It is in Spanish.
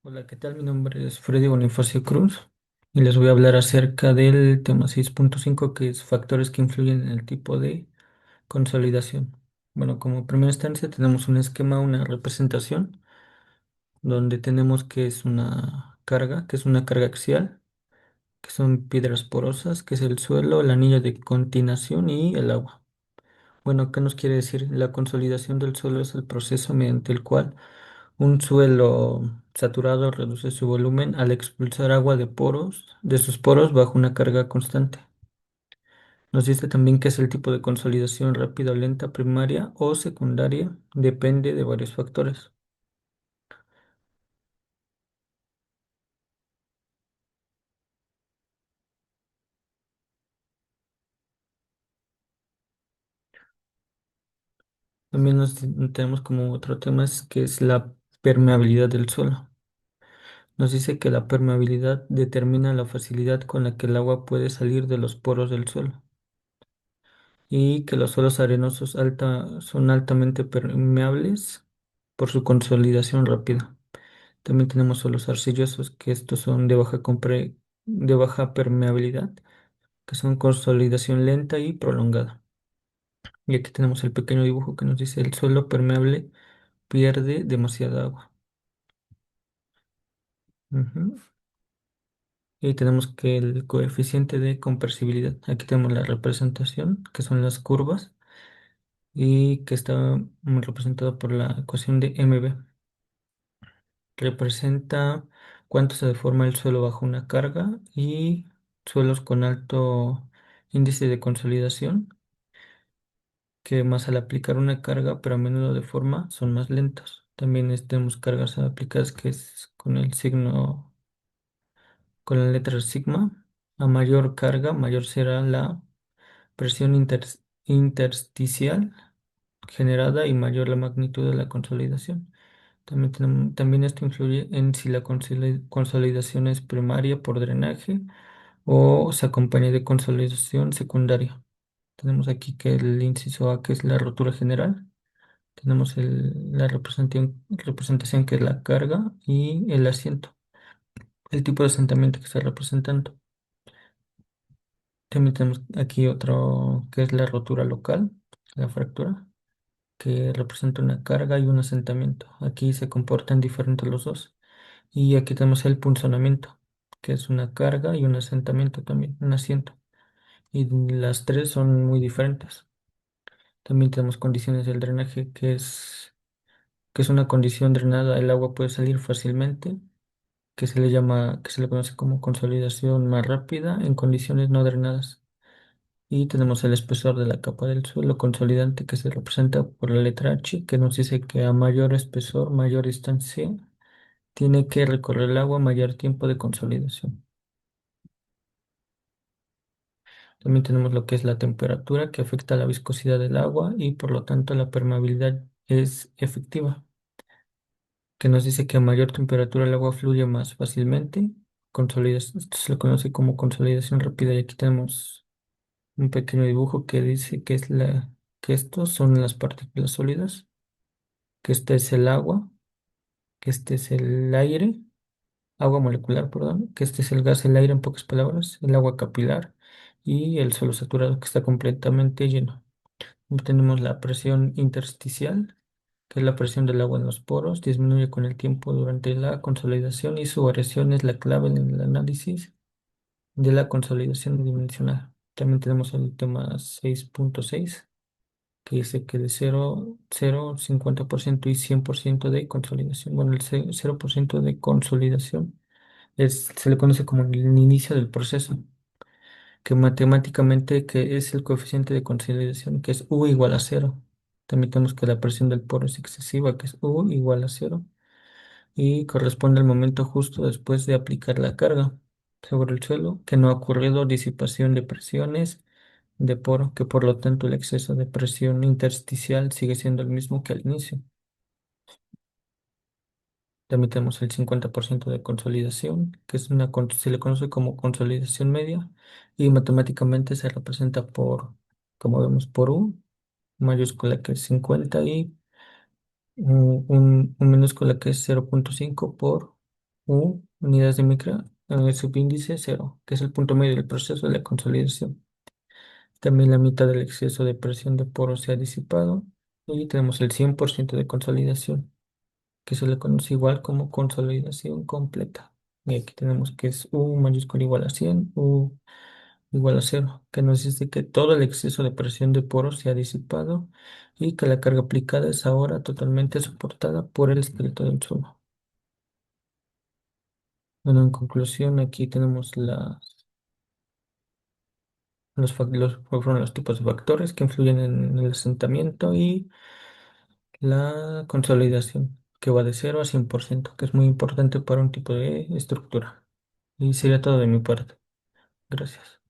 Hola, ¿qué tal? Mi nombre es Freddy Bonifacio Cruz y les voy a hablar acerca del tema 6.5, que es factores que influyen en el tipo de consolidación. Bueno, como primera instancia tenemos un esquema, una representación, donde tenemos que es una carga, que es una carga axial, que son piedras porosas, que es el suelo, el anillo de continuación y el agua. Bueno, ¿qué nos quiere decir? La consolidación del suelo es el proceso mediante el cual un suelo saturado reduce su volumen al expulsar agua de sus poros bajo una carga constante. Nos dice también que es el tipo de consolidación rápida o lenta, primaria o secundaria, depende de varios factores. También tenemos como otro tema que es la permeabilidad del suelo. Nos dice que la permeabilidad determina la facilidad con la que el agua puede salir de los poros del suelo y que los suelos arenosos son altamente permeables por su consolidación rápida. También tenemos suelos arcillosos, que estos son de baja permeabilidad, que son consolidación lenta y prolongada. Y aquí tenemos el pequeño dibujo que nos dice el suelo permeable pierde demasiada agua. Ujú. Y tenemos que el coeficiente de compresibilidad. Aquí tenemos la representación, que son las curvas, y que está representado por la ecuación de MB. Representa cuánto se deforma el suelo bajo una carga y suelos con alto índice de consolidación, que más al aplicar una carga, pero a menudo de forma, son más lentos. También tenemos cargas aplicadas que es con el signo, con la letra sigma. A mayor carga, mayor será la presión intersticial generada y mayor la magnitud de la consolidación. También esto influye en si la consolidación es primaria por drenaje o se acompaña de consolidación secundaria. Tenemos aquí que el inciso A, que es la rotura general. Tenemos la representación que es la carga y el asiento, el tipo de asentamiento que está representando. También tenemos aquí otro que es la rotura local, la fractura, que representa una carga y un asentamiento. Aquí se comportan diferentes los dos. Y aquí tenemos el punzonamiento, que es una carga y un asentamiento también, un asiento. Y las tres son muy diferentes. También tenemos condiciones del drenaje, que es una condición drenada, el agua puede salir fácilmente, que se le conoce como consolidación más rápida en condiciones no drenadas. Y tenemos el espesor de la capa del suelo consolidante, que se representa por la letra H, que nos dice que a mayor espesor, mayor distancia, tiene que recorrer el agua mayor tiempo de consolidación. También tenemos lo que es la temperatura, que afecta la viscosidad del agua y por lo tanto la permeabilidad es efectiva, que nos dice que a mayor temperatura el agua fluye más fácilmente. Esto se le conoce como consolidación rápida y aquí tenemos un pequeño dibujo que dice que estos son las partículas sólidas, que este es el agua, que este es el aire, agua molecular, perdón, que este es el gas, el aire en pocas palabras, el agua capilar y el suelo saturado que está completamente lleno. Tenemos la presión intersticial, que es la presión del agua en los poros, disminuye con el tiempo durante la consolidación y su variación es la clave en el análisis de la consolidación dimensional. También tenemos el tema 6.6, que dice que de 50% y 100% de consolidación. Bueno, el 0% de consolidación se le conoce como el inicio del proceso, que matemáticamente que es el coeficiente de consolidación, que es U igual a cero. También tenemos que la presión del poro es excesiva, que es U igual a cero, y corresponde al momento justo después de aplicar la carga sobre el suelo, que no ha ocurrido disipación de presiones de poro, que por lo tanto el exceso de presión intersticial sigue siendo el mismo que al inicio. También tenemos el 50% de consolidación, que se le conoce como consolidación media, y matemáticamente se representa como vemos, por U, mayúscula que es 50 y un minúscula que es 0.5 por U, unidades de micra, subíndice cero, que es el punto medio del proceso de la consolidación. También la mitad del exceso de presión de poro se ha disipado y tenemos el 100% de consolidación, que se le conoce igual como consolidación completa. Y aquí tenemos que es U mayúscula igual a 100, U igual a cero, que nos dice que todo el exceso de presión de poros se ha disipado y que la carga aplicada es ahora totalmente soportada por el esqueleto del suelo. Bueno, en conclusión, aquí tenemos fueron los tipos de factores que influyen en el asentamiento y la consolidación, que va de 0 a 100%, que es muy importante para un tipo de estructura. Y sería todo de mi parte. Gracias.